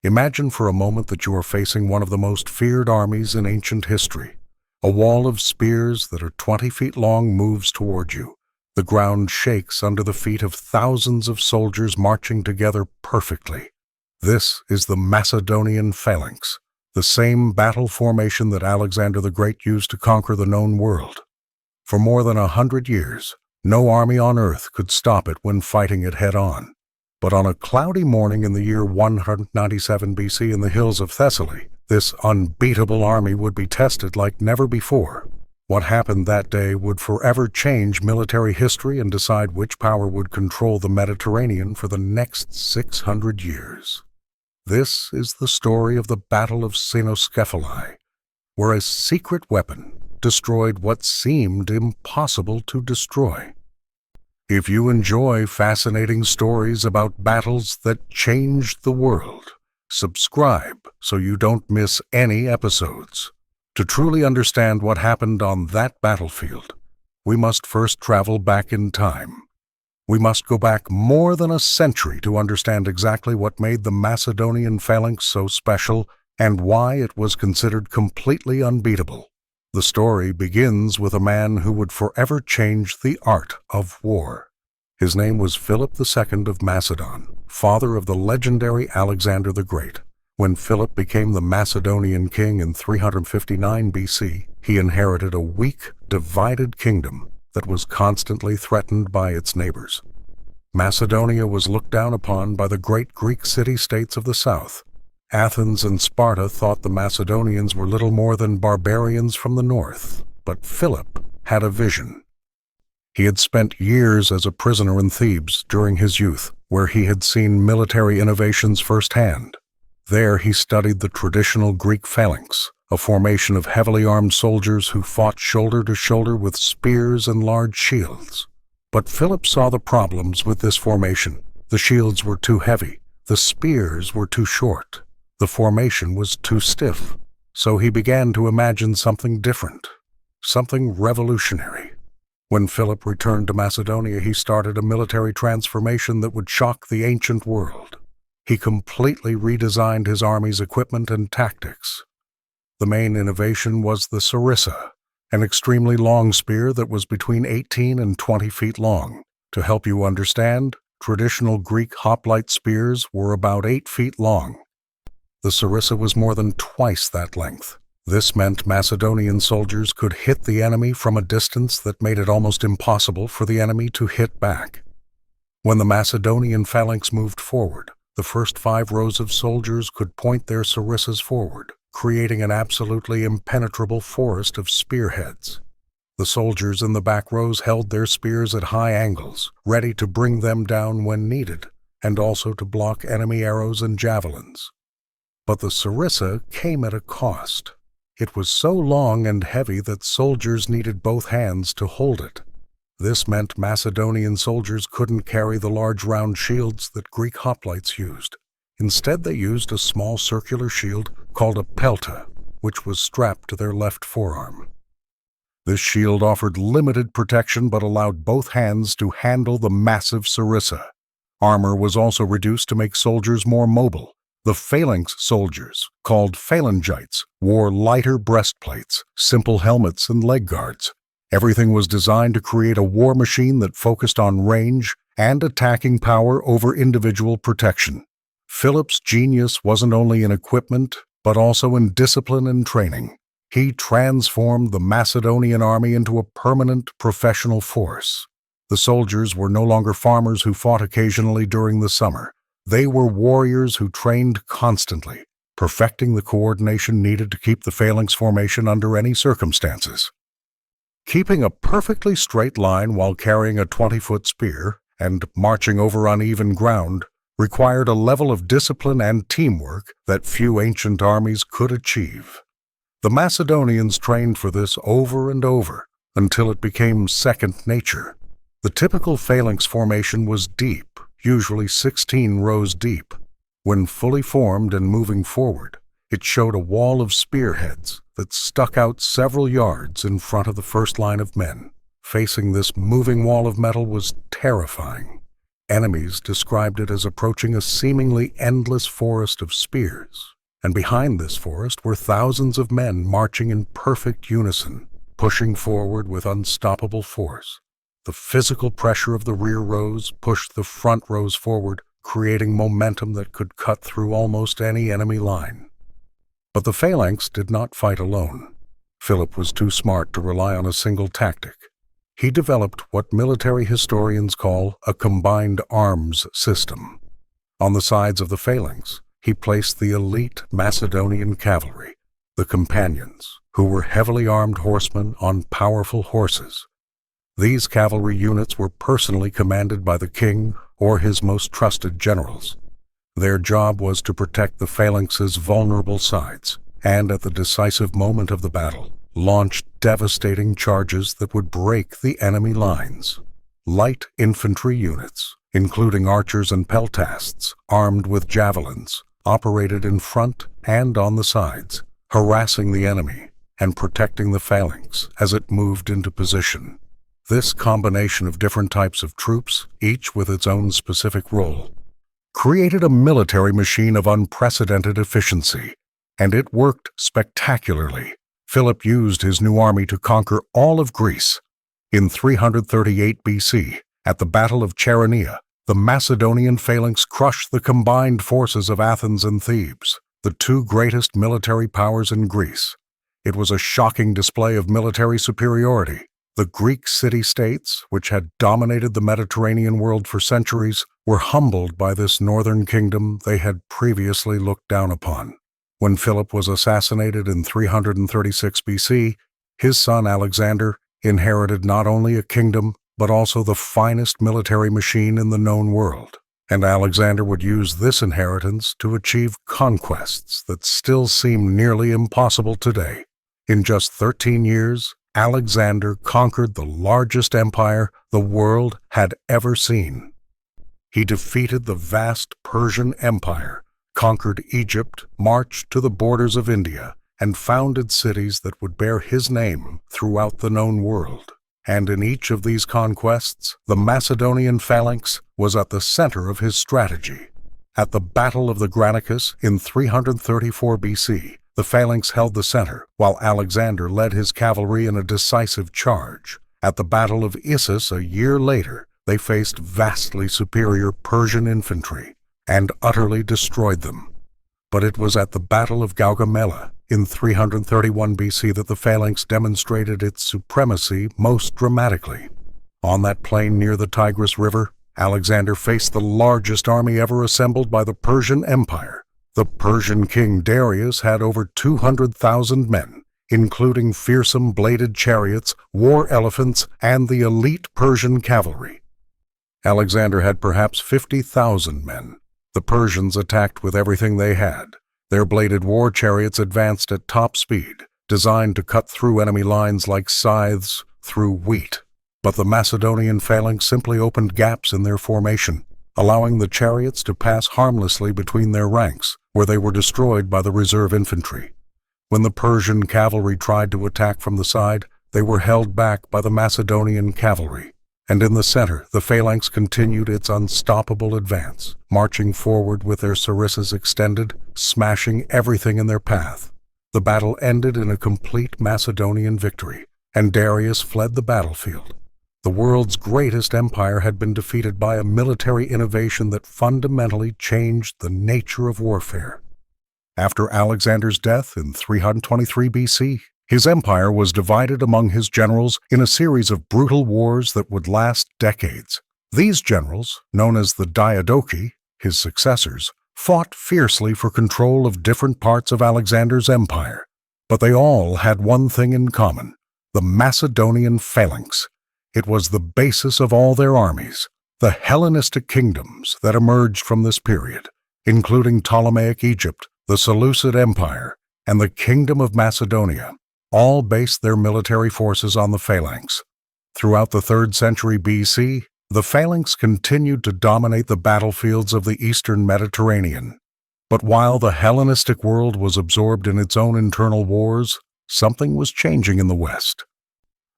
Imagine for a moment that you are facing one of the most feared armies in ancient history. A wall of spears that are 20 feet long moves toward you. The ground shakes under the feet of thousands of soldiers marching together perfectly. This is the Macedonian Phalanx, the same battle formation that Alexander the Great used to conquer the known world. For more than 100 years, no army on earth could stop it when fighting it head-on. But on a cloudy morning in the year 197 BC in the hills of Thessaly, this unbeatable army would be tested like never before. What happened that day would forever change military history and decide which power would control the Mediterranean for the next 600 years. This is the story of the Battle of Cynoscephalae, where a secret weapon destroyed what seemed impossible to destroy. If you enjoy fascinating stories about battles that changed the world, subscribe so you don't miss any episodes. To truly understand what happened on that battlefield, we must first travel back in time. We must go back more than a century to understand exactly what made the Macedonian Phalanx so special and why it was considered completely unbeatable. The story begins with a man who would forever change the art of war. His name was Philip II of Macedon, father of the legendary Alexander the Great. When Philip became the Macedonian king in 359 BC, he inherited a weak, divided kingdom that was constantly threatened by its neighbors. Macedonia was looked down upon by the great Greek city-states of the south. Athens and Sparta thought the Macedonians were little more than barbarians from the north, but Philip had a vision. He had spent years as a prisoner in Thebes during his youth, where he had seen military innovations firsthand. There he studied the traditional Greek phalanx, a formation of heavily armed soldiers who fought shoulder to shoulder with spears and large shields. But Philip saw the problems with this formation. The shields were too heavy, the spears were too short. The formation was too stiff, so he began to imagine something different, something revolutionary. When Philip returned to Macedonia, he started a military transformation that would shock the ancient world. He completely redesigned his army's equipment and tactics. The main innovation was the sarissa, an extremely long spear that was between 18 and 20 feet long. To help you understand, traditional Greek hoplite spears were about 8 feet long. The sarissa was more than twice that length. This meant Macedonian soldiers could hit the enemy from a distance that made it almost impossible for the enemy to hit back. When the Macedonian phalanx moved forward, the first 5 rows of soldiers could point their sarissas forward, creating an absolutely impenetrable forest of spearheads. The soldiers in the back rows held their spears at high angles, ready to bring them down when needed, and also to block enemy arrows and javelins. But the sarissa came at a cost. It was so long and heavy that soldiers needed both hands to hold it. This meant Macedonian soldiers couldn't carry the large round shields that Greek hoplites used. Instead, they used a small circular shield called a pelta, which was strapped to their left forearm. This shield offered limited protection but allowed both hands to handle the massive sarissa. Armor was also reduced to make soldiers more mobile. The phalanx soldiers, called phalangites, wore lighter breastplates, simple helmets, and leg guards. Everything was designed to create a war machine that focused on range and attacking power over individual protection. Philip's genius wasn't only in equipment, but also in discipline and training. He transformed the Macedonian army into a permanent professional force. The soldiers were no longer farmers who fought occasionally during the summer. They were warriors who trained constantly, perfecting the coordination needed to keep the phalanx formation under any circumstances. Keeping a perfectly straight line while carrying a 20-foot spear and marching over uneven ground required a level of discipline and teamwork that few ancient armies could achieve. The Macedonians trained for this over and over until it became second nature. The typical phalanx formation was deep, usually 16 rows deep. When fully formed and moving forward, it showed a wall of spearheads that stuck out several yards in front of the first line of men. Facing this moving wall of metal was terrifying. enemies described it as approaching a seemingly endless forest of spears. And behind this forest were thousands of men marching in perfect unison, pushing forward with unstoppable force. The physical pressure of the rear rows pushed the front rows forward, creating momentum that could cut through almost any enemy line. But the Phalanx did not fight alone. Philip was too smart to rely on a single tactic. He developed what military historians call a combined arms system. On the sides of the Phalanx, he placed the elite Macedonian cavalry, the companions, who were heavily armed horsemen on powerful horses. These cavalry units were personally commanded by the king or his most trusted generals. Their job was to protect the Phalanx's vulnerable sides, and at the decisive moment of the battle, launched devastating charges that would break the enemy lines. Light infantry units, including archers and peltasts, armed with javelins, operated in front and on the sides, harassing the enemy and protecting the Phalanx as it moved into position. This combination of different types of troops, each with its own specific role, created a military machine of unprecedented efficiency, and it worked spectacularly. Philip used his new army to conquer all of Greece. In 338 BC, at the Battle of Chaeronea, the Macedonian Phalanx crushed the combined forces of Athens and Thebes, the two greatest military powers in Greece. It was a shocking display of military superiority. The Greek city-states, which had dominated the Mediterranean world for centuries, were humbled by this northern kingdom they had previously looked down upon. When Philip was assassinated in 336 BC, his son Alexander inherited not only a kingdom, but also the finest military machine in the known world. And Alexander would use this inheritance to achieve conquests that still seem nearly impossible today. In just 13 years, Alexander conquered the largest empire the world had ever seen. He defeated the vast Persian Empire, conquered Egypt, marched to the borders of India, and founded cities that would bear his name throughout the known world. And in each of these conquests, the Macedonian Phalanx was at the center of his strategy. At the Battle of the Granicus in 334 BC, the Phalanx held the center, while Alexander led his cavalry in a decisive charge. At the Battle of Issus a year later, they faced vastly superior Persian infantry and utterly destroyed them. But it was at the Battle of Gaugamela in 331 BC that the Phalanx demonstrated its supremacy most dramatically. On that plain near the Tigris River, Alexander faced the largest army ever assembled by the Persian Empire. The Persian king Darius had over 200,000 men, including fearsome bladed chariots, war elephants, and the elite Persian cavalry. Alexander had perhaps 50,000 men. The Persians attacked with everything they had. Their bladed war chariots advanced at top speed, designed to cut through enemy lines like scythes through wheat. But the Macedonian Phalanx simply opened gaps in their formation, allowing the chariots to pass harmlessly between their ranks, where they were destroyed by the reserve infantry. When the Persian cavalry tried to attack from the side, they were held back by the Macedonian cavalry. And in the center, the Phalanx continued its unstoppable advance, marching forward with their sarissas extended, smashing everything in their path. The battle ended in a complete Macedonian victory, and Darius fled the battlefield. The world's greatest empire had been defeated by a military innovation that fundamentally changed the nature of warfare. After Alexander's death in 323 BC, his empire was divided among his generals in a series of brutal wars that would last decades. These generals, known as the Diadochi, his successors, fought fiercely for control of different parts of Alexander's empire. But they all had one thing in common: the Macedonian Phalanx. It was the basis of all their armies. The Hellenistic kingdoms that emerged from this period, including Ptolemaic Egypt, the Seleucid Empire, and the Kingdom of Macedonia, all based their military forces on the Phalanx. Throughout the 3rd century BC, the Phalanx continued to dominate the battlefields of the eastern Mediterranean. But while the Hellenistic world was absorbed in its own internal wars, something was changing in the West.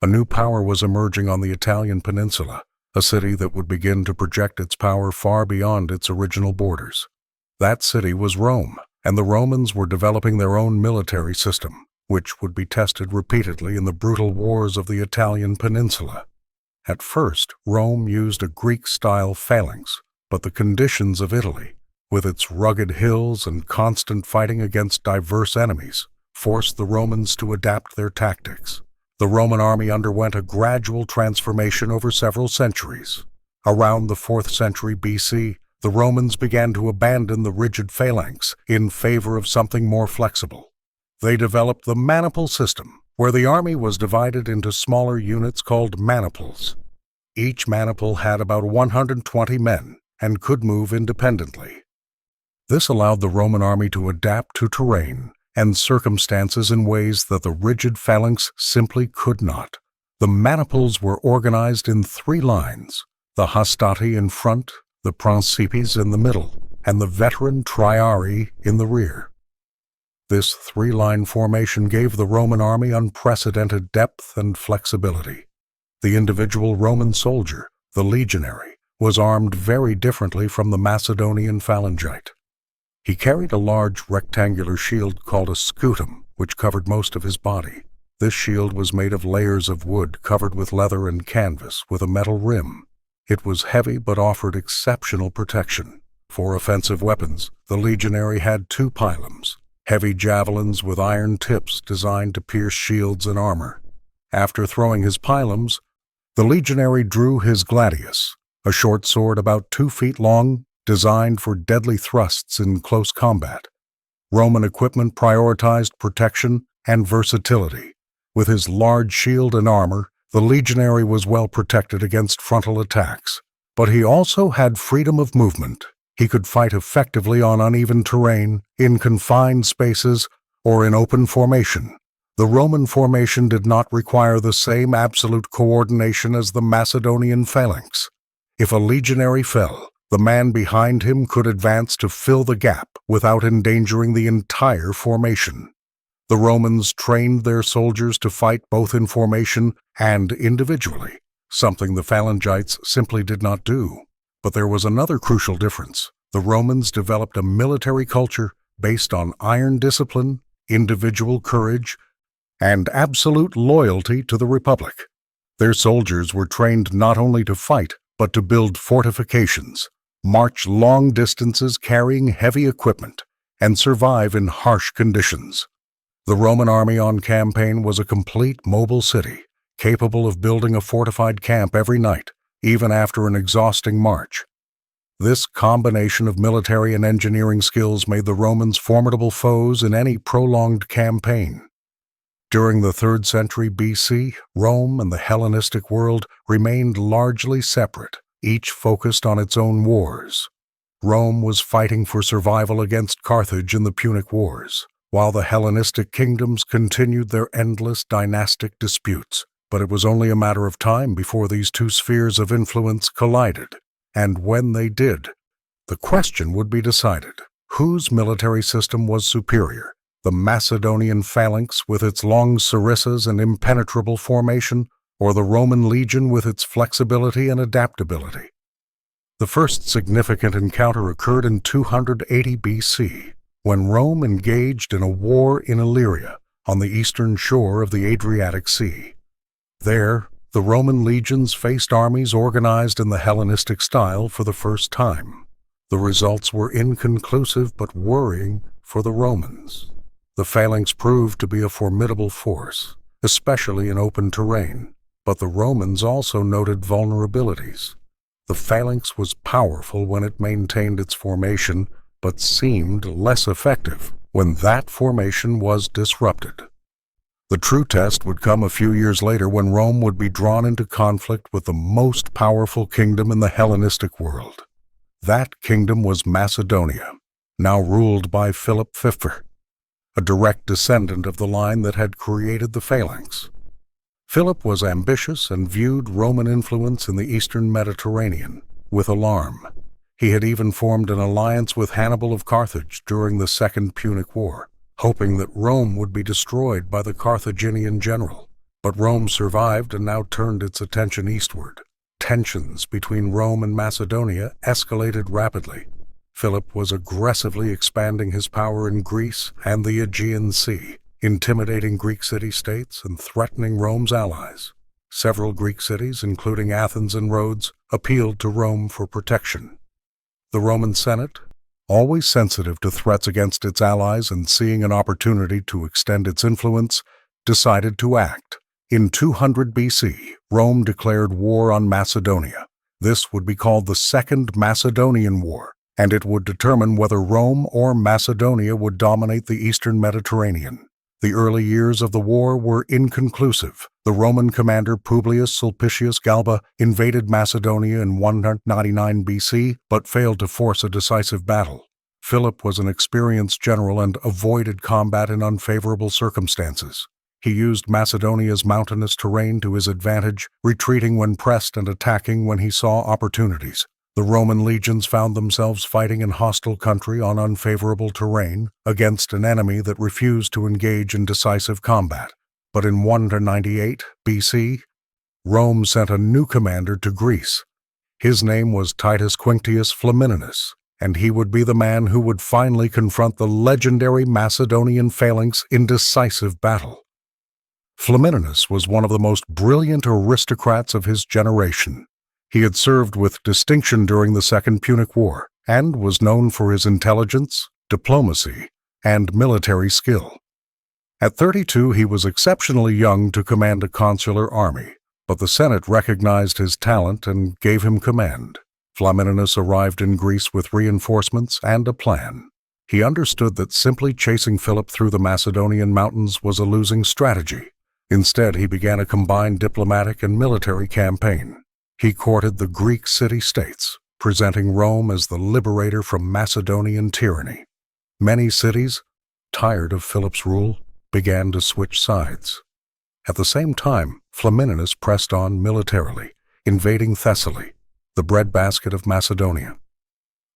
A new power was emerging on the Italian peninsula, a city that would begin to project its power far beyond its original borders. That city was Rome, and the Romans were developing their own military system, which would be tested repeatedly in the brutal wars of the Italian peninsula. At first, Rome used a Greek-style phalanx, but the conditions of Italy, with its rugged hills and constant fighting against diverse enemies, forced the Romans to adapt their tactics. The Roman army underwent a gradual transformation over several centuries. Around the 4th century BC, the Romans began to abandon the rigid phalanx in favor of something more flexible. They developed the maniple system, where the army was divided into smaller units called maniples. Each maniple had about 120 men and could move independently. This allowed the Roman army to adapt to terrain and circumstances in ways that the rigid phalanx simply could not. The maniples were organized in 3 lines, the hastati in front, the principes in the middle, and the veteran triarii in the rear. This 3-line formation gave the Roman army unprecedented depth and flexibility. The individual Roman soldier, the legionary, was armed very differently from the Macedonian phalangite. He carried a large rectangular shield called a scutum, which covered most of his body. This shield was made of layers of wood covered with leather and canvas with a metal rim. It was heavy but offered exceptional protection. For offensive weapons, the legionary had 2 pilums, heavy javelins with iron tips designed to pierce shields and armor. After throwing his pilums, the legionary drew his gladius, a short sword about 2 feet long, designed for deadly thrusts in close combat. Roman equipment prioritized protection and versatility. With his large shield and armor, the legionary was well protected against frontal attacks. But he also had freedom of movement. He could fight effectively on uneven terrain, in confined spaces, or in open formation. The Roman formation did not require the same absolute coordination as the Macedonian phalanx. If a legionary fell, the man behind him could advance to fill the gap without endangering the entire formation. The Romans trained their soldiers to fight both in formation and individually, something the phalangites simply did not do. But there was another crucial difference. The Romans developed a military culture based on iron discipline, individual courage, and absolute loyalty to the Republic. Their soldiers were trained not only to fight, but to build fortifications, march long distances carrying heavy equipment, and survive in harsh conditions. The Roman army on campaign was a complete mobile city, capable of building a fortified camp every night, even after an exhausting march. This combination of military and engineering skills made the Romans formidable foes in any prolonged campaign. During the 3rd century BC, Rome and the Hellenistic world remained largely separate, each focused on its own wars. Rome was fighting for survival against Carthage in the Punic Wars, while the Hellenistic kingdoms continued their endless dynastic disputes. But it was only a matter of time before these 2 spheres of influence collided, and when they did, the question would be decided. Whose military system was superior? The Macedonian phalanx with its long sarissas and impenetrable formation, or the Roman legion with its flexibility and adaptability? The first significant encounter occurred in 280 BC, when Rome engaged in a war in Illyria, on the eastern shore of the Adriatic Sea. There, the Roman legions faced armies organized in the Hellenistic style for the first time. The results were inconclusive but worrying for the Romans. The phalanx proved to be a formidable force, especially in open terrain, but the Romans also noted vulnerabilities. The phalanx was powerful when it maintained its formation, but seemed less effective when that formation was disrupted. The true test would come a few years later when Rome would be drawn into conflict with the most powerful kingdom in the Hellenistic world. That kingdom was Macedonia, now ruled by Philip Fiffer, a direct descendant of the line that had created the phalanx. Philip was ambitious and viewed Roman influence in the eastern Mediterranean with alarm. He had even formed an alliance with Hannibal of Carthage during the Second Punic War, hoping that Rome would be destroyed by the Carthaginian general. But Rome survived and now turned its attention eastward, tensions between Rome and Macedonia escalated rapidly. Philip was aggressively expanding his power in Greece and the Aegean Sea, intimidating Greek city-states and threatening Rome's allies. Several Greek cities, including Athens and Rhodes, appealed to Rome for protection. The Roman Senate, always sensitive to threats against its allies and seeing an opportunity to extend its influence, decided to act. In 200 BC, Rome declared war on Macedonia. This would be called the Second Macedonian War, and it would determine whether Rome or Macedonia would dominate the eastern Mediterranean. The early years of the war were inconclusive. The Roman commander Publius Sulpicius Galba invaded Macedonia in 199 BC, but failed to force a decisive battle. Philip was an experienced general and avoided combat in unfavorable circumstances. He used Macedonia's mountainous terrain to his advantage, retreating when pressed and attacking when he saw opportunities. The Roman legions found themselves fighting in hostile country on unfavorable terrain against an enemy that refused to engage in decisive combat. But in 198 BC, Rome sent a new commander to Greece. His name was Titus Quinctius Flamininus, and he would be the man who would finally confront the legendary Macedonian Phalanx in decisive battle. Flamininus was one of the most brilliant aristocrats of his generation. He had served with distinction during the Second Punic War and was known for his intelligence, diplomacy, and military skill. At 32, he was exceptionally young to command a consular army, but the Senate recognized his talent and gave him command. Flamininus arrived in Greece with reinforcements and a plan. He understood that simply chasing Philip through the Macedonian mountains was a losing strategy. Instead, he began a combined diplomatic and military campaign. He courted the Greek city-states, presenting Rome as the liberator from Macedonian tyranny. Many cities, tired of Philip's rule, began to switch sides. At the same time, Flamininus pressed on militarily, invading Thessaly, the breadbasket of Macedonia.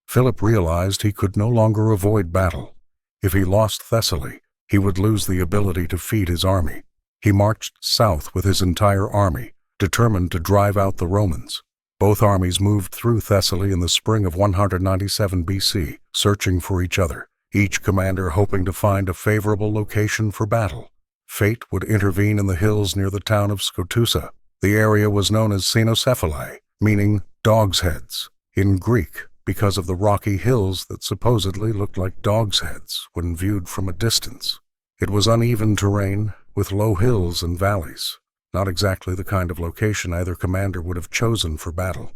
Philip realized he could no longer avoid battle. If he lost Thessaly, he would lose the ability to feed his army. He marched south with his entire army, determined to drive out the Romans. Both armies moved through Thessaly in the spring of 197 BC, searching for each other, each commander hoping to find a favorable location for battle. Fate would intervene in the hills near the town of Skotusa. The area was known as Cynoscephalae, meaning dogs' heads, in Greek, because of the rocky hills that supposedly looked like dogs' heads when viewed from a distance. It was uneven terrain, with low hills and valleys. Not exactly the kind of location either commander would have chosen for battle.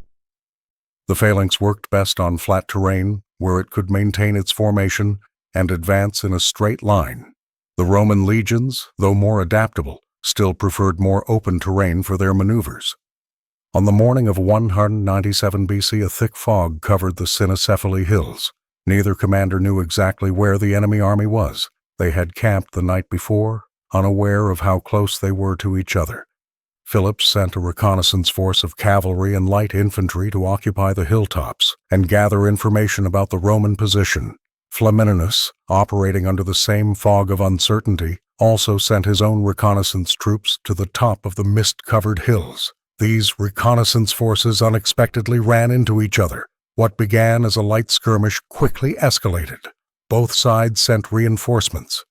The Phalanx worked best on flat terrain, where it could maintain its formation and advance in a straight line. The Roman legions, though more adaptable, still preferred more open terrain for their maneuvers. On the morning of 197 BC, a thick fog covered the Cynoscephalae hills. Neither commander knew exactly where the enemy army was. They had camped the night before, unaware of how close they were to each other. Philip sent a reconnaissance force of cavalry and light infantry to occupy the hilltops and gather information about the Roman position. Flamininus, operating under the same fog of uncertainty, also sent his own reconnaissance troops to the top of the mist-covered hills. These reconnaissance forces unexpectedly ran into each other. What began as a light skirmish quickly escalated. Both sides sent reinforcements.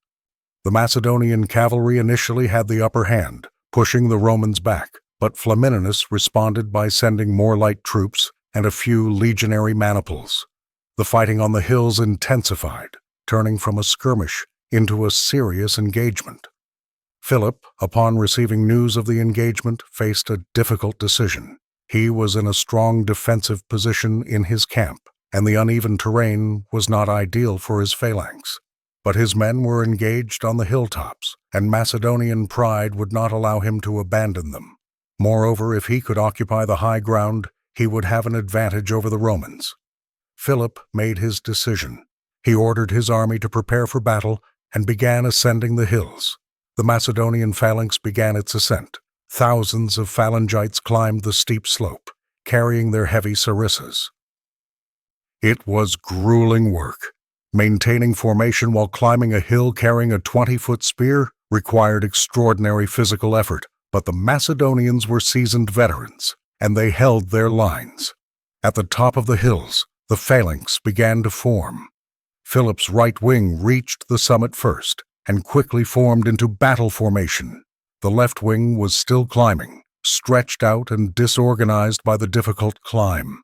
The Macedonian cavalry initially had the upper hand, pushing the Romans back, but Flamininus responded by sending more light troops and a few legionary maniples. The fighting on the hills intensified, turning from a skirmish into a serious engagement. Philip, upon receiving news of the engagement, faced a difficult decision. He was in a strong defensive position in his camp, and the uneven terrain was not ideal for his phalanx. But his men were engaged on the hilltops, and Macedonian pride would not allow him to abandon them. Moreover, if he could occupy the high ground, he would have an advantage over the Romans. Philip made his decision. He ordered his army to prepare for battle and began ascending the hills. The Macedonian phalanx began its ascent. Thousands of phalangites climbed the steep slope, carrying their heavy sarissas. It was grueling work. Maintaining formation while climbing a hill carrying a 20-foot spear required extraordinary physical effort, but the Macedonians were seasoned veterans. and they held their lines. At the top of the hills, the phalanx began to form. Philip's right wing reached the summit first and quickly formed into battle formation. The left wing was still climbing, stretched out and disorganized by the difficult climb.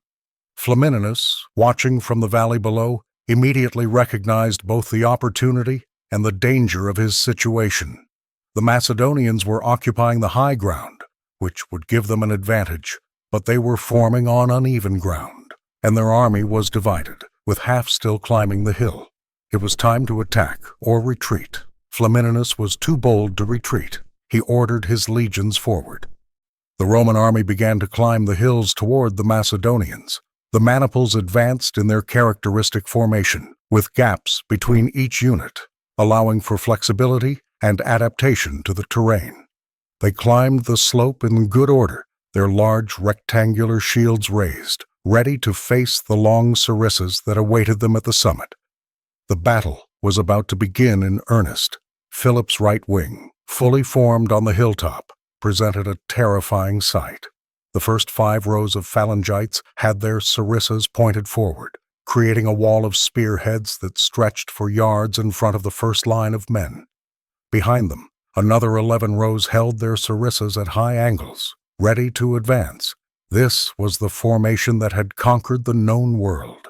Flamininus, watching from the valley below, immediately recognized both the opportunity and the danger of his situation. The Macedonians were occupying the high ground, which would give them an advantage, but they were forming on uneven ground, and their army was divided, with half still climbing the hill. It was time to attack or retreat. Flamininus was too bold to retreat. He ordered his legions forward. The Roman army began to climb the hills toward the Macedonians. The maniples advanced in their characteristic formation, with gaps between each unit, allowing for flexibility and adaptation to the terrain. They climbed the slope in good order, their large rectangular shields raised, ready to face the long sarissas that awaited them at the summit. The battle was about to begin in earnest. Philip's right wing, fully formed on the hilltop, presented a terrifying sight. The first 5 rows of phalangites had their sarissas pointed forward, creating a wall of spearheads that stretched for yards in front of the first line of men. Behind them, another 11 rows held their sarissas at high angles, ready to advance. This was the formation that had conquered the known world.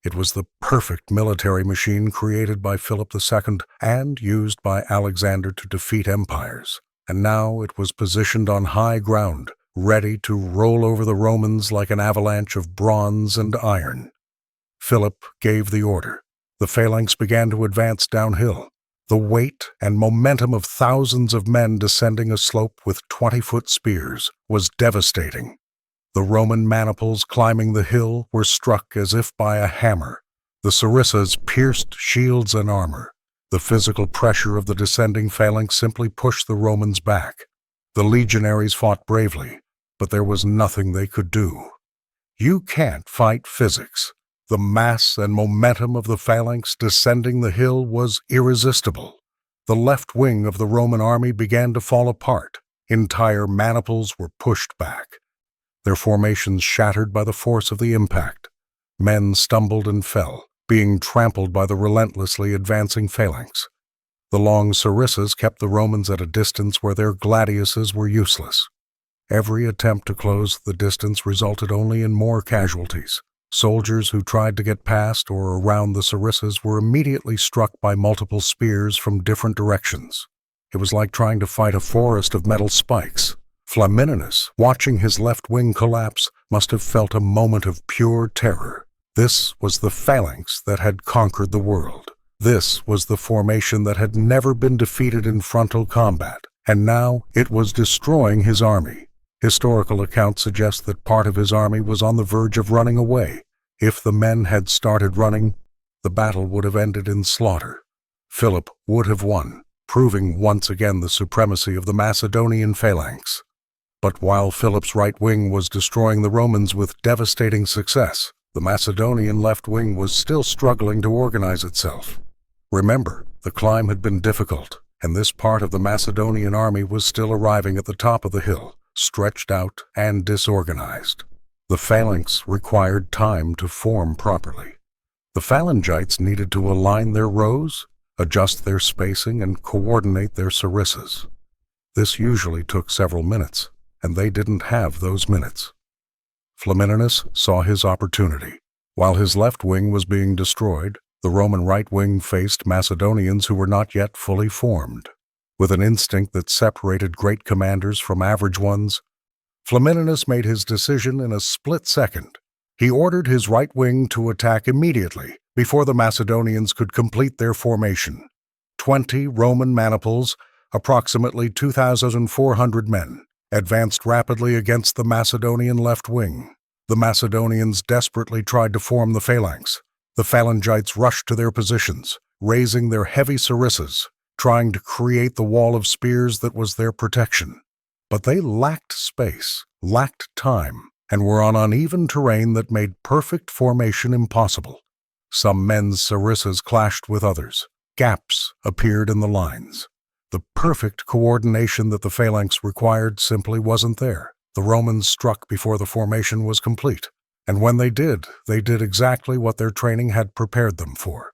It was the perfect military machine created by Philip II and used by Alexander to defeat empires, and now it was positioned on high ground, ready to roll over the Romans like an avalanche of bronze and iron. Philip gave the order. The phalanx began to advance downhill. The weight and momentum of thousands of men descending a slope with 20-foot spears was devastating. The Roman maniples climbing the hill were struck as if by a hammer. The sarissas pierced shields and armor. The physical pressure of the descending phalanx simply pushed the Romans back. The legionaries fought bravely, but there was nothing they could do. You can't fight physics. The mass and momentum of the phalanx descending the hill was irresistible. The left wing of the Roman army began to fall apart. Entire maniples were pushed back, their formations shattered by the force of the impact. Men stumbled and fell, being trampled by the relentlessly advancing phalanx. The long sarissas kept the Romans at a distance where their gladiuses were useless. Every attempt to close the distance resulted only in more casualties. Soldiers who tried to get past or around the sarissas were immediately struck by multiple spears from different directions. It was like trying to fight a forest of metal spikes. Flamininus, watching his left wing collapse, must have felt a moment of pure terror. This was the phalanx that had conquered the world. This was the formation that had never been defeated in frontal combat, and now it was destroying his army. Historical accounts suggest that part of his army was on the verge of running away. If the men had started running, the battle would have ended in slaughter. Philip would have won, proving once again the supremacy of the Macedonian phalanx. But while Philip's right wing was destroying the Romans with devastating success, the Macedonian left wing was still struggling to organize itself. Remember, the climb had been difficult, and this part of the Macedonian army was still arriving at the top of the hill, stretched out and disorganized. The phalanx required time to form properly. The phalangites needed to align their rows, adjust their spacing, and coordinate their sarissas. This usually took several minutes, and they didn't have those minutes. Flamininus saw his opportunity. While his left wing was being destroyed, the Roman right wing faced Macedonians who were not yet fully formed. With an instinct that separated great commanders from average ones, Flamininus made his decision in a split second. He ordered his right wing to attack immediately, before the Macedonians could complete their formation. 20 Roman maniples, approximately 2,400 men, advanced rapidly against the Macedonian left wing. The Macedonians desperately tried to form the phalanx. The phalangites rushed to their positions, raising their heavy sarissas, trying to create the wall of spears that was their protection. But they lacked space, lacked time, and were on uneven terrain that made perfect formation impossible. Some men's sarissas clashed with others. Gaps appeared in the lines. The perfect coordination that the phalanx required simply wasn't there. The Romans struck before the formation was complete, and when they did exactly what their training had prepared them for.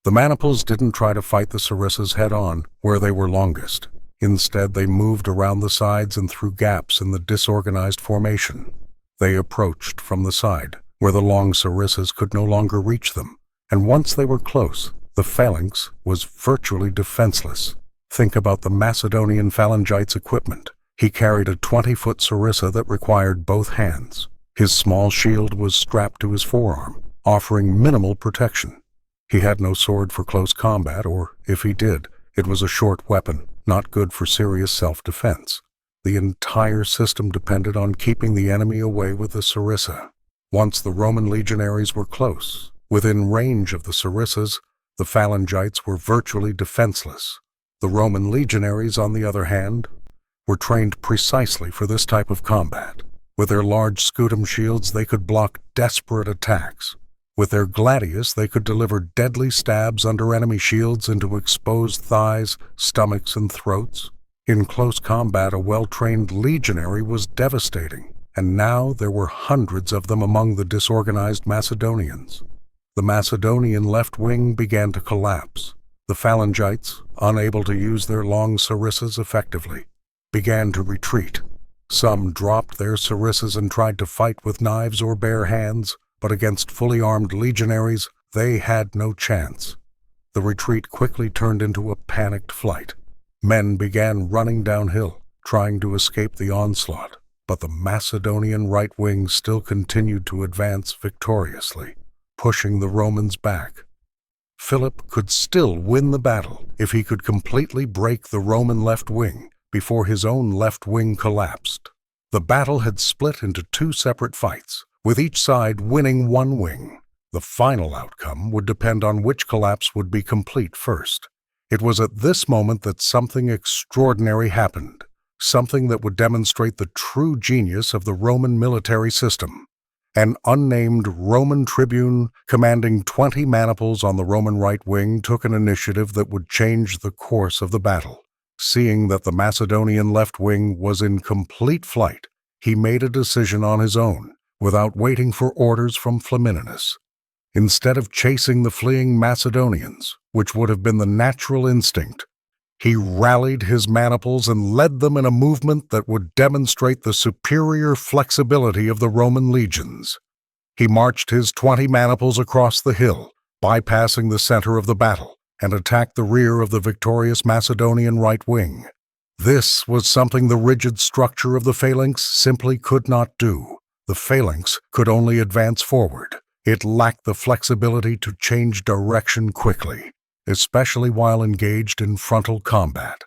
The maniples didn't try to fight the sarissas head-on where they were longest. Instead, they moved around the sides and through gaps in the disorganized formation. They approached from the side, where the long sarissas could no longer reach them, and once they were close, the phalanx was virtually defenseless. Think about the Macedonian phalangite's equipment. He carried a 20-foot sarissa that required both hands. His small shield was strapped to his forearm, offering minimal protection. He had no sword for close combat, or, if he did, it was a short weapon, not good for serious self-defense. The entire system depended on keeping the enemy away with the sarissa. Once the Roman legionaries were close, within range of the sarissas, the phalangites were virtually defenseless. The Roman legionaries, on the other hand, were trained precisely for this type of combat. With their large scutum shields, they could block desperate attacks. With their gladius, they could deliver deadly stabs under enemy shields into exposed thighs, stomachs, and throats. In close combat, a well-trained legionary was devastating, and now there were hundreds of them among the disorganized Macedonians. The Macedonian left wing began to collapse. The phalangites, unable to use their long sarissas effectively, began to retreat. Some dropped their sarissas and tried to fight with knives or bare hands, but against fully armed legionaries, they had no chance. The retreat quickly turned into a panicked flight. Men began running downhill, trying to escape the onslaught, but the Macedonian right wing still continued to advance victoriously, pushing the Romans back. Philip could still win the battle if he could completely break the Roman left wing before his own left wing collapsed. The battle had split into two separate fights, with each side winning one wing. The final outcome would depend on which collapse would be complete first. It was at this moment that something extraordinary happened, something that would demonstrate the true genius of the Roman military system. An unnamed Roman tribune commanding 20 maniples on the Roman right wing took an initiative that would change the course of the battle. Seeing that the Macedonian left wing was in complete flight, he made a decision on his own, without waiting for orders from Flamininus. Instead of chasing the fleeing Macedonians, which would have been the natural instinct, he rallied his maniples and led them in a movement that would demonstrate the superior flexibility of the Roman legions. He marched his 20 maniples across the hill, bypassing the center of the battle, and attacked the rear of the victorious Macedonian right wing. This was something the rigid structure of the phalanx simply could not do. The phalanx could only advance forward. It lacked the flexibility to change direction quickly, especially while engaged in frontal combat.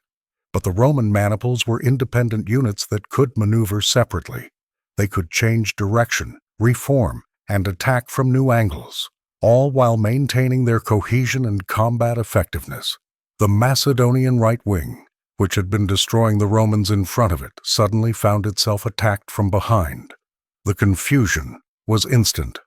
But the Roman maniples were independent units that could maneuver separately. They could change direction, reform, and attack from new angles, all while maintaining their cohesion and combat effectiveness. The Macedonian right wing, which had been destroying the Romans in front of it, suddenly found itself attacked from behind. The confusion was instant.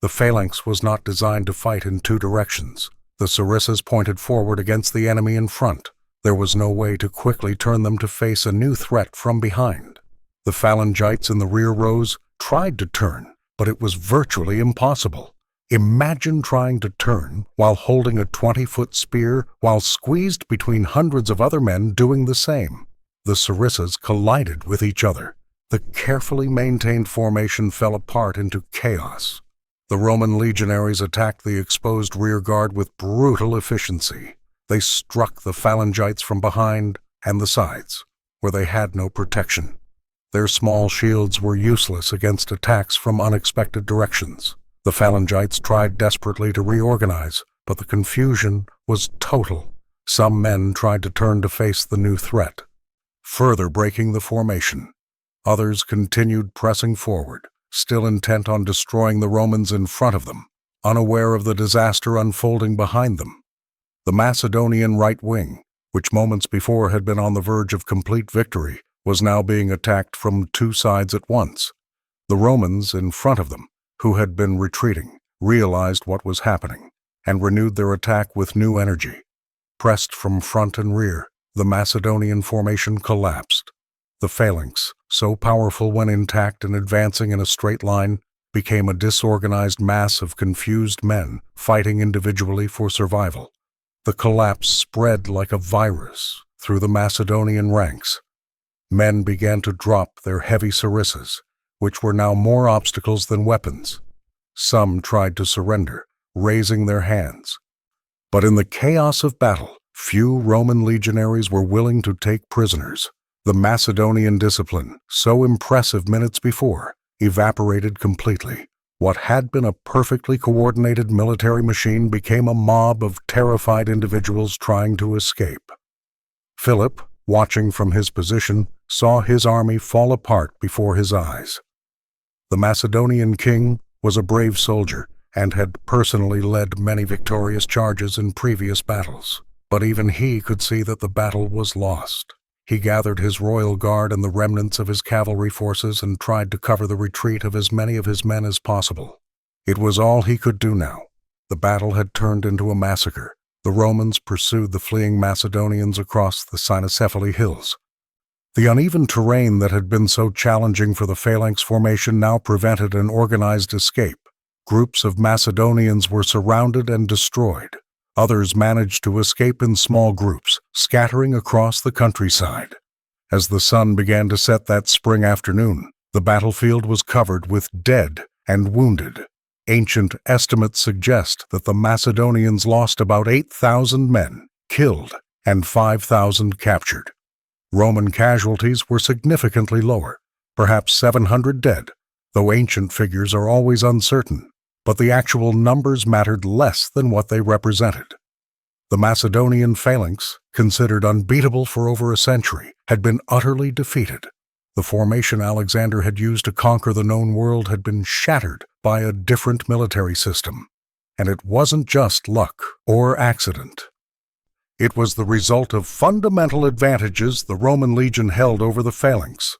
The phalanx was not designed to fight in two directions. The sarissas pointed forward against the enemy in front. There was no way to quickly turn them to face a new threat from behind. The phalangites in the rear rows tried to turn, but it was virtually impossible. Imagine trying to turn while holding a 20-foot spear while squeezed between hundreds of other men doing the same. The sarissas collided with each other. The carefully maintained formation fell apart into chaos. The Roman legionaries attacked the exposed rear guard with brutal efficiency. They struck the phalangites from behind and the sides, where they had no protection. Their small shields were useless against attacks from unexpected directions. The phalangites tried desperately to reorganize, but the confusion was total. Some men tried to turn to face the new threat, further breaking the formation. Others continued pressing forward, still intent on destroying the Romans in front of them, unaware of the disaster unfolding behind them. The Macedonian right wing, which moments before had been on the verge of complete victory, was now being attacked from two sides at once. The Romans in front of them, who had been retreating, realized what was happening and renewed their attack with new energy. Pressed from front and rear, the Macedonian formation collapsed. The phalanx so powerful when intact and advancing in a straight line, became a disorganized mass of confused men fighting individually for survival. The collapse spread like a virus through the Macedonian ranks. Men began to drop their heavy sarissas, which were now more obstacles than weapons. Some tried to surrender, raising their hands. But in the chaos of battle, few Roman legionaries were willing to take prisoners. The Macedonian discipline, so impressive minutes before, evaporated completely. What had been a perfectly coordinated military machine became a mob of terrified individuals trying to escape. Philip, watching from his position, saw his army fall apart before his eyes. The Macedonian king was a brave soldier and had personally led many victorious charges in previous battles, but even he could see that the battle was lost. He gathered his royal guard and the remnants of his cavalry forces and tried to cover the retreat of as many of his men as possible. It was all he could do now. The battle had turned into a massacre. The Romans pursued the fleeing Macedonians across the Cynoscephalae hills. The uneven terrain that had been so challenging for the Phalanx formation now prevented an organized escape. Groups of Macedonians were surrounded and destroyed. Others managed to escape in small groups, scattering across the countryside. As the sun began to set that spring afternoon, the battlefield was covered with dead and wounded. Ancient estimates suggest that the Macedonians lost about 8,000 men killed and 5,000 captured. Roman casualties were significantly lower, perhaps 700 dead, though ancient figures are always uncertain, but the actual numbers mattered less than what they represented. The Macedonian phalanx, considered unbeatable for over a century, had been utterly defeated. The formation Alexander had used to conquer the known world had been shattered by a different military system. And it wasn't just luck or accident. It was the result of fundamental advantages the Roman legion held over the phalanx.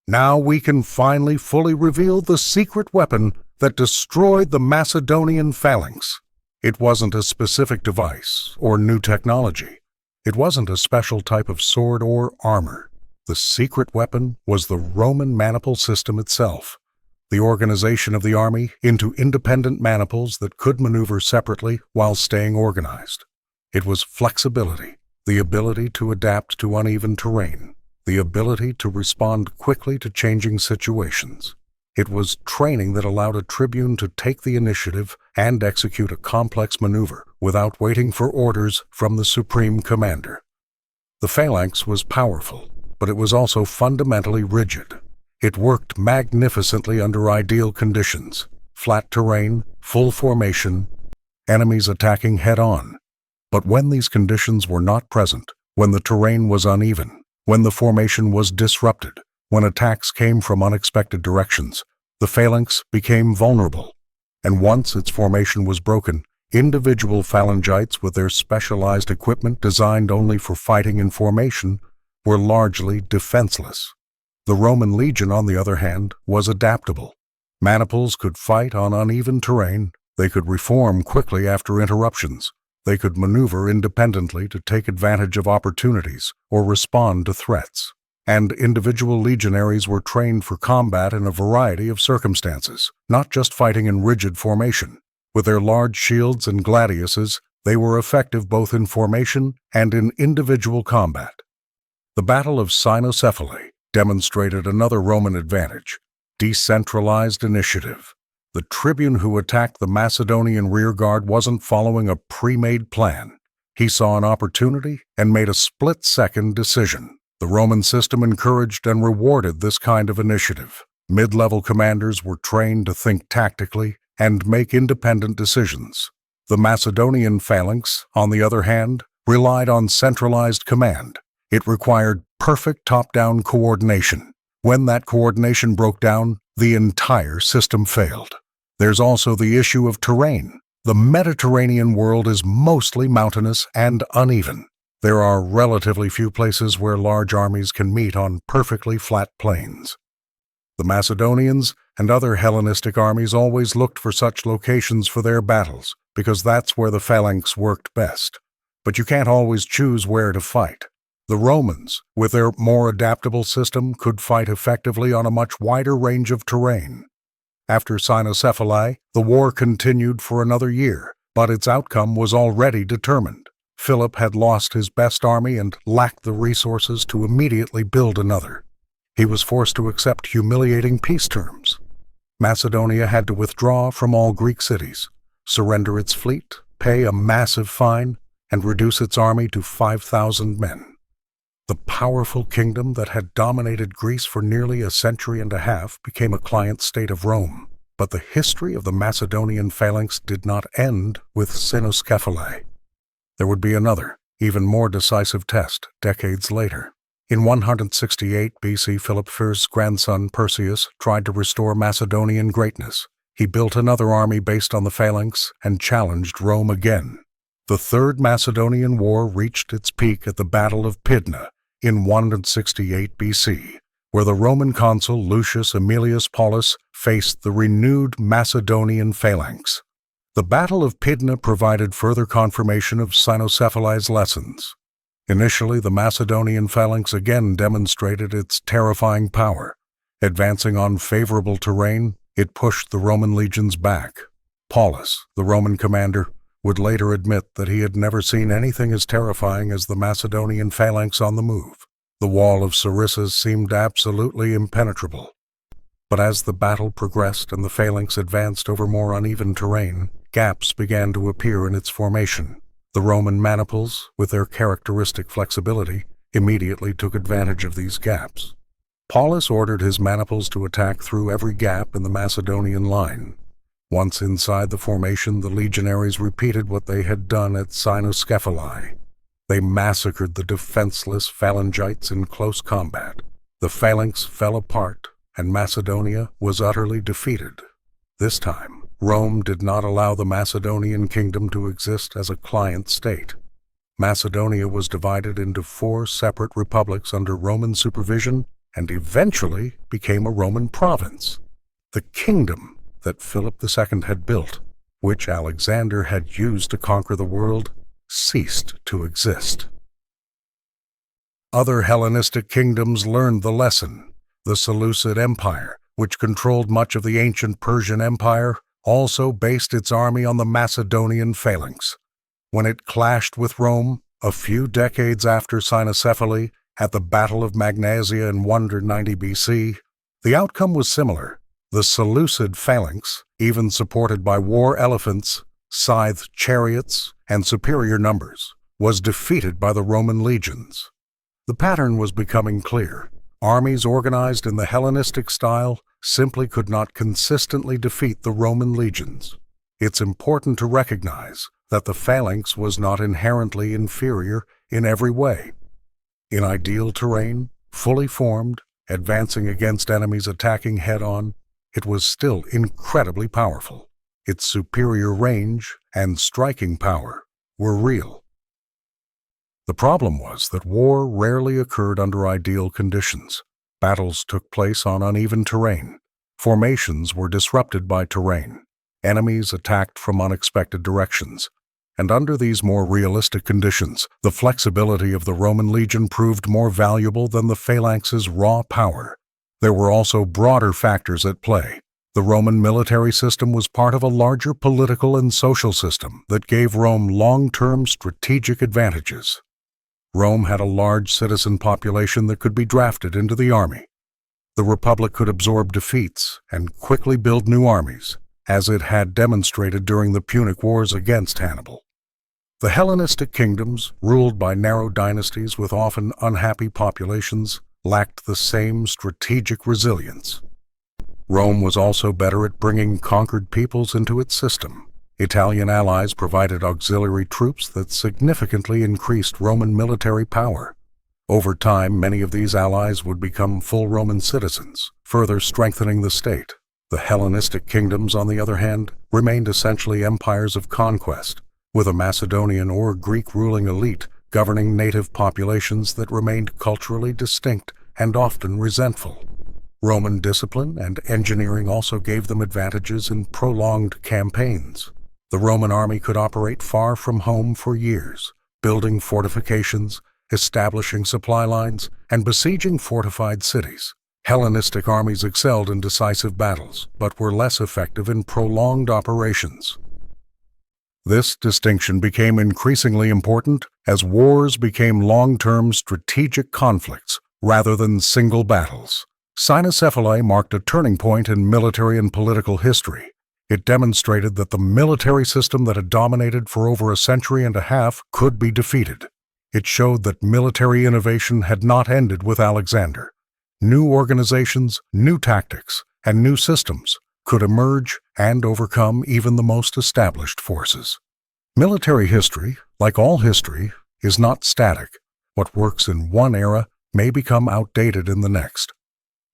Now we can finally fully reveal the secret weapon that destroyed the Macedonian phalanx. It wasn't a specific device or new technology. It wasn't a special type of sword or armor. The secret weapon was the Roman maniple system itself, the organization of the army into independent maniples that could maneuver separately while staying organized. It was flexibility, the ability to adapt to uneven terrain, the ability to respond quickly to changing situations. It was training that allowed a tribune to take the initiative and execute a complex maneuver without waiting for orders from the supreme commander. The phalanx was powerful, but it was also fundamentally rigid. It worked magnificently under ideal conditions: flat terrain, full formation, enemies attacking head-on. But when these conditions were not present, when the terrain was uneven, when the formation was disrupted, when attacks came from unexpected directions, the phalanx became vulnerable. And once its formation was broken, individual phalangites with their specialized equipment designed only for fighting in formation were largely defenseless. The Roman legion, on the other hand, was adaptable. Maniples could fight on uneven terrain, they could reform quickly after interruptions, they could maneuver independently to take advantage of opportunities or respond to threats. And individual legionaries were trained for combat in a variety of circumstances, not just fighting in rigid formation. With their large shields and gladiuses, they were effective both in formation and in individual combat. The Battle of Cynoscephalae demonstrated another Roman advantage: decentralized initiative. The tribune who attacked the Macedonian rearguard wasn't following a pre-made plan. He saw an opportunity and made a split-second decision. The Roman system encouraged and rewarded this kind of initiative. Mid-level commanders were trained to think tactically and make independent decisions. The Macedonian phalanx, on the other hand, relied on centralized command. It required perfect top-down coordination. When that coordination broke down, the entire system failed. There's also the issue of terrain. The Mediterranean world is mostly mountainous and uneven. There are relatively few places where large armies can meet on perfectly flat plains. The Macedonians and other Hellenistic armies always looked for such locations for their battles, because that's where the phalanx worked best. But you can't always choose where to fight. The Romans, with their more adaptable system, could fight effectively on a much wider range of terrain. After Cynoscephalae, the war continued for another year, but its outcome was already determined. Philip had lost his best army and lacked the resources to immediately build another. He was forced to accept humiliating peace terms. Macedonia had to withdraw from all Greek cities, surrender its fleet, pay a massive fine, and reduce its army to 5,000 men. The powerful kingdom that had dominated Greece for nearly a century and a half became a client state of Rome. But the history of the Macedonian phalanx did not end with Cynoscephalae. There would be another, even more decisive test decades later. In 168 BC, Philip I's grandson Perseus tried to restore Macedonian greatness. He built another army based on the phalanx and challenged Rome again. The Third Macedonian War reached its peak at the Battle of Pydna in 168 BC, where the Roman consul Lucius Aemilius Paulus faced the renewed Macedonian phalanx. The Battle of Pydna provided further confirmation of Cynoscephalae's lessons. Initially, the Macedonian phalanx again demonstrated its terrifying power. Advancing on favorable terrain, it pushed the Roman legions back. Paulus, the Roman commander, would later admit that he had never seen anything as terrifying as the Macedonian phalanx on the move. The wall of Sarissas seemed absolutely impenetrable. But as the battle progressed and the phalanx advanced over more uneven terrain, gaps began to appear in its formation. The Roman maniples, with their characteristic flexibility, immediately took advantage of these gaps. Paulus ordered his maniples to attack through every gap in the Macedonian line. Once inside the formation, the legionaries repeated what they had done at Cynoscephalae. They massacred the defenseless phalangites in close combat. The phalanx fell apart, and Macedonia was utterly defeated. This time, Rome did not allow the Macedonian kingdom to exist as a client state. Macedonia was divided into 4 separate republics under Roman supervision and eventually became a Roman province. The kingdom that Philip II had built, which Alexander had used to conquer the world, ceased to exist. Other Hellenistic kingdoms learned the lesson. The Seleucid Empire, which controlled much of the ancient Persian Empire, also based its army on the Macedonian phalanx. When it clashed with Rome, a few decades after Cynoscephalae, at the Battle of Magnesia in 190 BC, the outcome was similar. The Seleucid phalanx, even supported by war elephants, scythed chariots, and superior numbers, was defeated by the Roman legions. The pattern was becoming clear. Armies organized in the Hellenistic style simply could not consistently defeat the Roman legions. It's important to recognize that the phalanx was not inherently inferior in every way. In ideal terrain, fully formed, advancing against enemies attacking head-on, it was still incredibly powerful. Its superior range and striking power were real. The problem was that war rarely occurred under ideal conditions. Battles took place on uneven terrain. Formations were disrupted by terrain. Enemies attacked from unexpected directions. And under these more realistic conditions, the flexibility of the Roman legion proved more valuable than the phalanx's raw power. There were also broader factors at play. The Roman military system was part of a larger political and social system that gave Rome long-term strategic advantages. Rome had a large citizen population that could be drafted into the army. The Republic could absorb defeats and quickly build new armies, as it had demonstrated during the Punic Wars against Hannibal. The Hellenistic kingdoms, ruled by narrow dynasties with often unhappy populations, lacked the same strategic resilience. Rome was also better at bringing conquered peoples into its system. Italian allies provided auxiliary troops that significantly increased Roman military power. Over time, many of these allies would become full Roman citizens, further strengthening the state. The Hellenistic kingdoms, on the other hand, remained essentially empires of conquest, with a Macedonian or Greek ruling elite governing native populations that remained culturally distinct and often resentful. Roman discipline and engineering also gave them advantages in prolonged campaigns. The Roman army could operate far from home for years, building fortifications establishing supply lines, and besieging fortified cities. Hellenistic armies excelled in decisive battles, but were less effective in prolonged operations. This distinction became increasingly important as wars became long-term strategic conflicts rather than single battles. Cynoscephalae marked a turning point in military and political history. It demonstrated that the military system that had dominated for over a century and a half could be defeated. It showed that military innovation had not ended with Alexander. New organizations, new tactics, and new systems could emerge and overcome even the most established forces. Military history, like all history, is not static. What works in one era may become outdated in the next.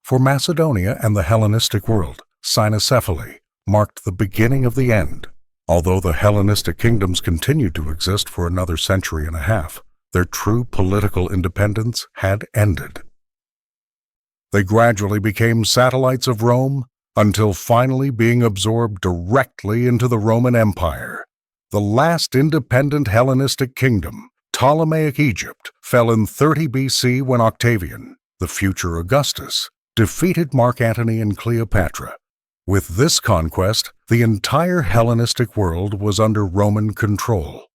For Macedonia and the Hellenistic world, Cynoscephalae marked the beginning of the end. Although the Hellenistic kingdoms continued to exist for another century and a half, their true political independence had ended. They gradually became satellites of Rome until finally being absorbed directly into the Roman Empire. The last independent Hellenistic kingdom, Ptolemaic Egypt, fell in 30 BC when Octavian, the future Augustus, defeated Mark Antony and Cleopatra. With this conquest, the entire Hellenistic world was under Roman control.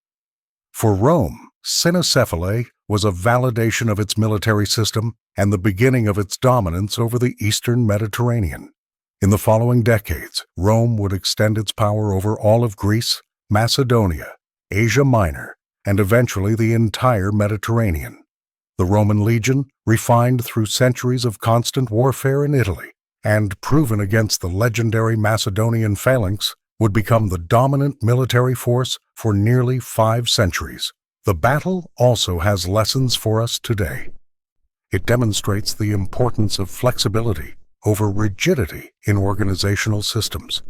For Rome, Cynoscephalae was a validation of its military system and the beginning of its dominance over the eastern Mediterranean. In the following decades, Rome would extend its power over all of Greece, Macedonia, Asia Minor, and eventually the entire Mediterranean. The Roman legion, refined through centuries of constant warfare in Italy, and proven against the legendary Macedonian Phalanx, would become the dominant military force for nearly 5 centuries. The battle also has lessons for us today. It demonstrates the importance of flexibility over rigidity in organizational systems.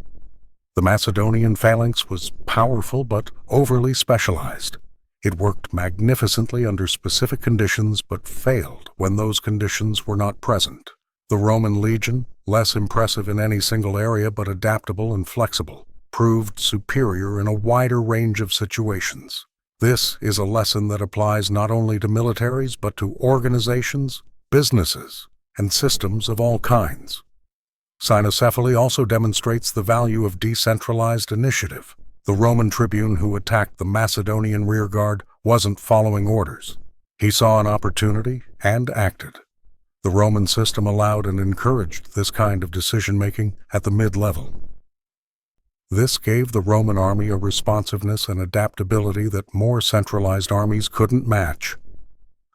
The Macedonian Phalanx was powerful but overly specialized. It worked magnificently under specific conditions but failed when those conditions were not present. The Roman legion, less impressive in any single area but adaptable and flexible, proved superior in a wider range of situations. This is a lesson that applies not only to militaries but to organizations, businesses, and systems of all kinds. Cynoscephalae also demonstrates the value of decentralized initiative. The Roman tribune who attacked the Macedonian rearguard wasn't following orders. He saw an opportunity and acted. The Roman system allowed and encouraged this kind of decision-making at the mid-level. This gave the Roman army a responsiveness and adaptability that more centralized armies couldn't match.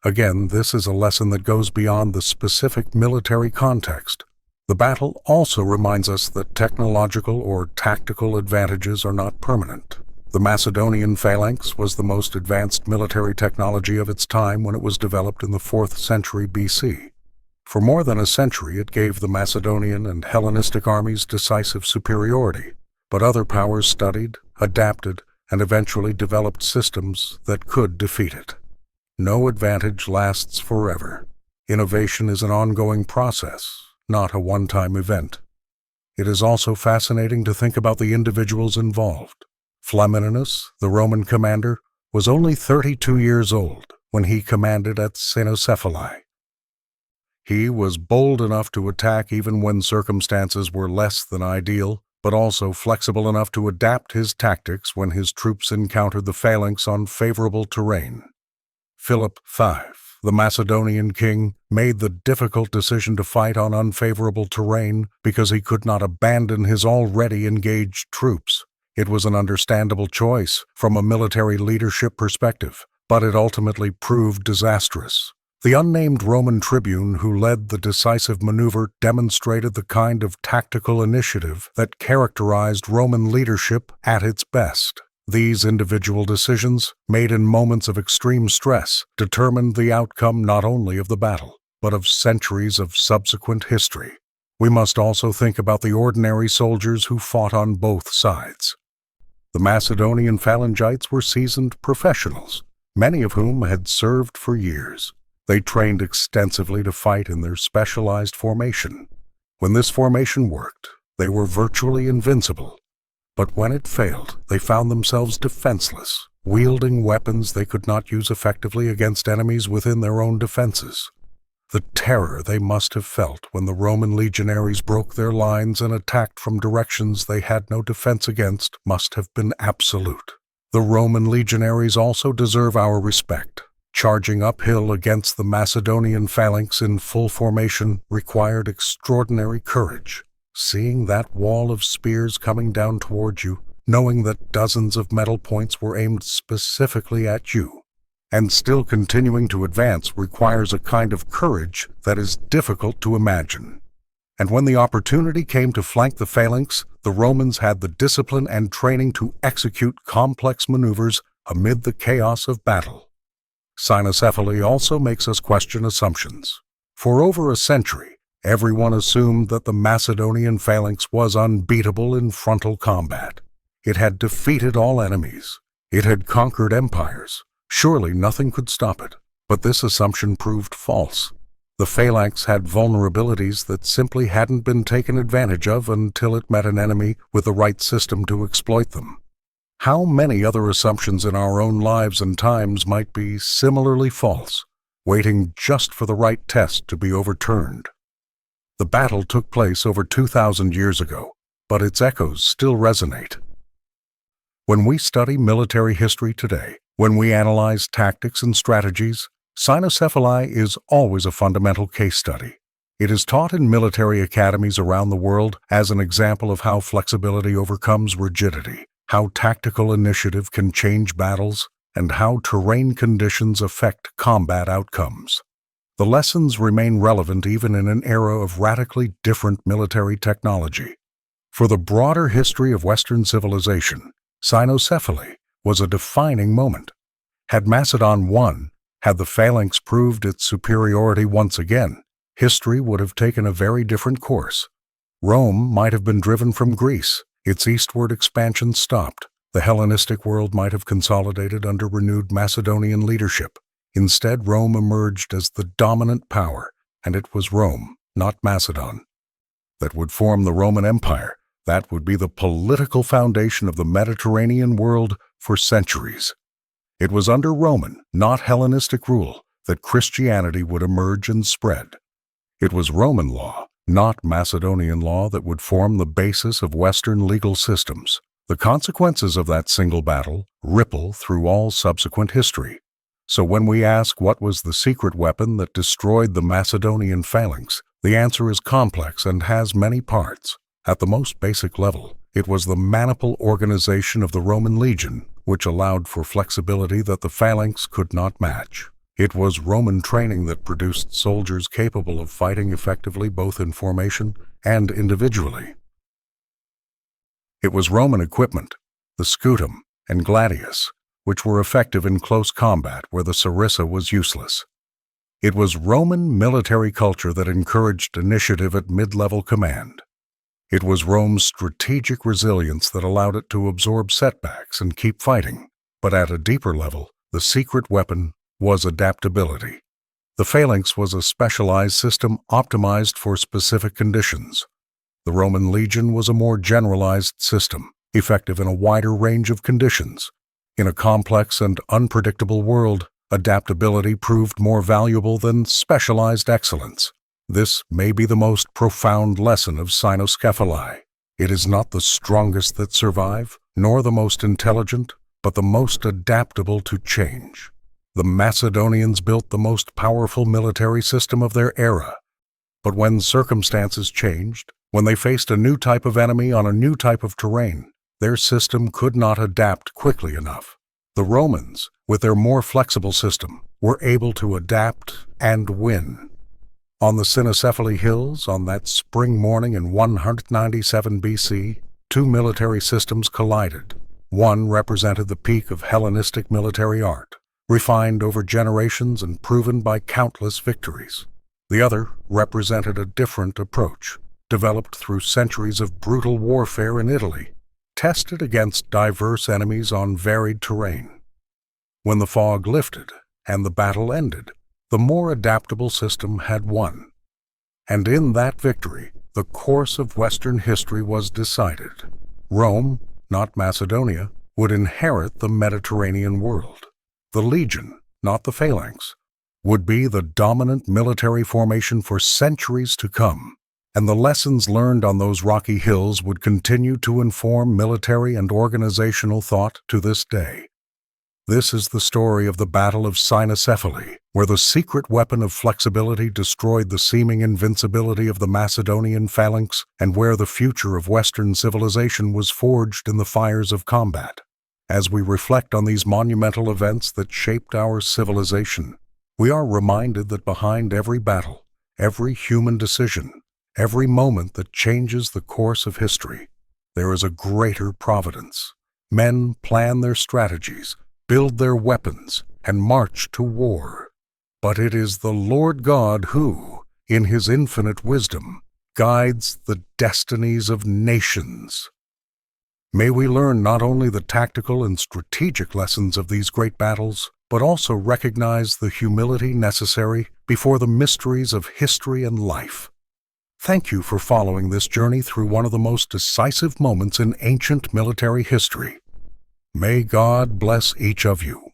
Again, this is a lesson that goes beyond the specific military context. The battle also reminds us that technological or tactical advantages are not permanent. The Macedonian Phalanx was the most advanced military technology of its time when it was developed in the 4th century BC. For more than a century, it gave the Macedonian and Hellenistic armies decisive superiority, but other powers studied, adapted, and eventually developed systems that could defeat it. No advantage lasts forever. Innovation is an ongoing process, not a one-time event. It is also fascinating to think about the individuals involved. Flamininus, the Roman commander, was only 32 years old when he commanded at Cynoscephalae. He was bold enough to attack even when circumstances were less than ideal, but also flexible enough to adapt his tactics when his troops encountered the Phalanx on favorable terrain. Philip V, the Macedonian king, made the difficult decision to fight on unfavorable terrain because he could not abandon his already engaged troops. It was an understandable choice from a military leadership perspective, but it ultimately proved disastrous. The unnamed Roman tribune who led the decisive maneuver demonstrated the kind of tactical initiative that characterized Roman leadership at its best. These individual decisions, made in moments of extreme stress, determined the outcome not only of the battle, but of centuries of subsequent history. We must also think about the ordinary soldiers who fought on both sides. The Macedonian Phalangites were seasoned professionals, many of whom had served for years. They trained extensively to fight in their specialized formation. When this formation worked, they were virtually invincible. But when it failed, they found themselves defenseless, wielding weapons they could not use effectively against enemies within their own defenses. The terror they must have felt when the Roman legionaries broke their lines and attacked from directions they had no defense against must have been absolute. The Roman legionaries also deserve our respect. Charging uphill against the Macedonian phalanx in full formation required extraordinary courage. Seeing that wall of spears coming down toward you, knowing that dozens of metal points were aimed specifically at you, and still continuing to advance requires a kind of courage that is difficult to imagine. And when the opportunity came to flank the phalanx, the Romans had the discipline and training to execute complex maneuvers amid the chaos of battle. Cynoscephalae also makes us question assumptions. For over a century, everyone assumed that the Macedonian phalanx was unbeatable in frontal combat. It had defeated all enemies. It had conquered empires. Surely nothing could stop it. But this assumption proved false. The phalanx had vulnerabilities that simply hadn't been taken advantage of until it met an enemy with the right system to exploit them. How many other assumptions in our own lives and times might be similarly false, waiting just for the right test to be overturned? The battle took place over 2,000 years ago, but its echoes still resonate. When we study military history today, when we analyze tactics and strategies, Cynoscephalae is always a fundamental case study. It is taught in military academies around the world as an example of how flexibility overcomes rigidity, how tactical initiative can change battles, and how terrain conditions affect combat outcomes. The lessons remain relevant even in an era of radically different military technology. For the broader history of Western civilization, Cynoscephalae was a defining moment. Had Macedon won, had the phalanx proved its superiority once again, history would have taken a very different course. Rome might have been driven from Greece, its eastward expansion stopped. The Hellenistic world might have consolidated under renewed Macedonian leadership. Instead, Rome emerged as the dominant power, and it was Rome, not Macedon, that would form the Roman Empire. That would be the political foundation of the Mediterranean world for centuries. It was under Roman, not Hellenistic rule, that Christianity would emerge and spread. It was Roman law, not Macedonian law, that would form the basis of Western legal systems. The consequences of that single battle ripple through all subsequent history. So when we ask what was the secret weapon that destroyed the Macedonian phalanx, the answer is complex and has many parts. At the most basic level, it was the manipular organization of the Roman legion, which allowed for flexibility that the phalanx could not match. It was Roman training that produced soldiers capable of fighting effectively both in formation and individually. It was Roman equipment, the scutum and gladius, which were effective in close combat where the sarissa was useless. It was Roman military culture that encouraged initiative at mid-level command. It was Rome's strategic resilience that allowed it to absorb setbacks and keep fighting. But at a deeper level, the secret weapon was adaptability. The phalanx was a specialized system optimized for specific conditions. The Roman legion was a more generalized system, effective in a wider range of conditions. In a complex and unpredictable world, adaptability proved more valuable than specialized excellence. This may be the most profound lesson of Cynoscephalae. It is not the strongest that survive, nor the most intelligent, but the most adaptable to change. The Macedonians built the most powerful military system of their era. But when circumstances changed, when they faced a new type of enemy on a new type of terrain, their system could not adapt quickly enough. The Romans, with their more flexible system, were able to adapt and win. On the Cynoscephalae Hills, on that spring morning in 197 BC, two military systems collided. One represented the peak of Hellenistic military art, refined over generations and proven by countless victories. The other represented a different approach, developed through centuries of brutal warfare in Italy, tested against diverse enemies on varied terrain. When the fog lifted and the battle ended, the more adaptable system had won. And in that victory, the course of Western history was decided. Rome, not Macedonia, would inherit the Mediterranean world. The legion, not the phalanx, would be the dominant military formation for centuries to come, and the lessons learned on those rocky hills would continue to inform military and organizational thought to this day. This is the story of the Battle of Cynoscephalae, where the secret weapon of flexibility destroyed the seeming invincibility of the Macedonian phalanx, and where the future of Western civilization was forged in the fires of combat. As we reflect on these monumental events that shaped our civilization, we are reminded that behind every battle, every human decision, every moment that changes the course of history, there is a greater providence. Men plan their strategies, build their weapons, and march to war. But it is the Lord God who, in His infinite wisdom, guides the destinies of nations. May we learn not only the tactical and strategic lessons of these great battles, but also recognize the humility necessary before the mysteries of history and life. Thank you for following this journey through one of the most decisive moments in ancient military history. May God bless each of you.